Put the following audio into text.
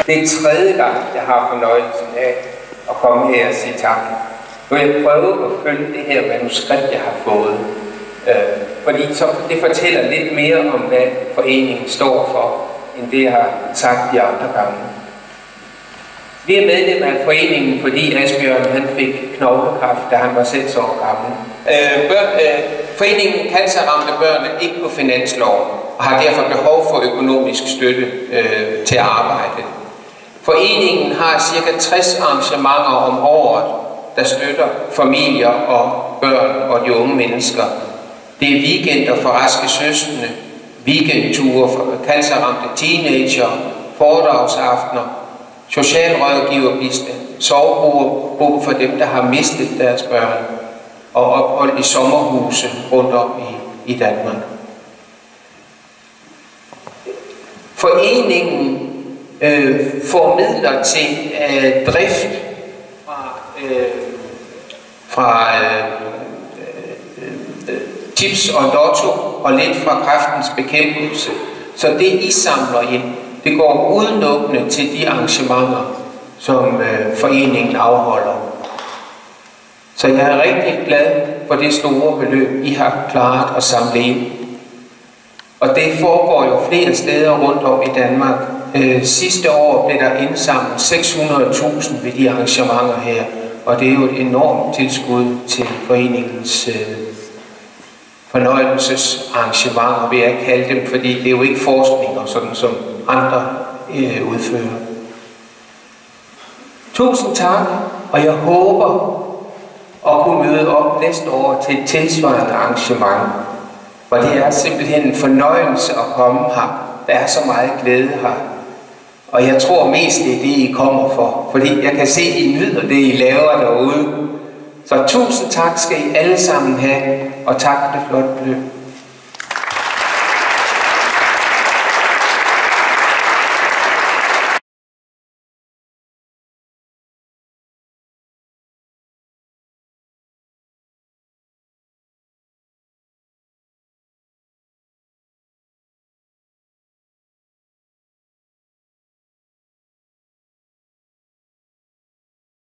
Det er tredje gang, jeg har fornøjelsen af at komme her og sige tak. Nu vil jeg prøve at følge det her manuskript, jeg har fået. Fordi så det fortæller lidt mere om, hvad foreningen står for, end det jeg har sagt de andre gange. Vi er medlem af foreningen, fordi Asbjørn han fik knoglekræft, da han var 6 år gammel. Foreningen cancerramte børn ikke på finansloven, og har derfor behov for økonomisk støtte til arbejde. Foreningen har ca. 60 arrangementer om året, der støtter familier og børn og de unge mennesker. Det er weekender for raske søskende, weekendture for cancerramte teenager, foredragsaftener, socialrådgiverbistand, sovegruppe for dem, der har mistet deres børn, og ophold i sommerhuse rundt om i Danmark. Foreningen får midler til drift fra tips og lotto og lidt fra kræftens bekæmpelse. Så det I samler ind, det går udelukkende til de arrangementer, som foreningen afholder. Så jeg er rigtig glad for det store beløb, I har klaret at samle ind. Og det foregår jo flere steder rundt om i Danmark. Sidste år blev der indsamlet 600.000 ved de arrangementer her, og det er jo et enormt tilskud til foreningens fornøjelsesarrangementer, vil jeg kalde dem, fordi det er jo ikke forskning og sådan som andre udfører. Tusind tak, og jeg håber at kunne møde op næste år til et tilsvarende arrangement, hvor det er simpelthen en fornøjelse at komme her. Der er så meget glæde her. Og jeg tror mest, det er det, I kommer for. Fordi jeg kan se, at I nyder det, I laver derude. Så tusind tak skal I alle sammen have, og tak for det flotte beløb.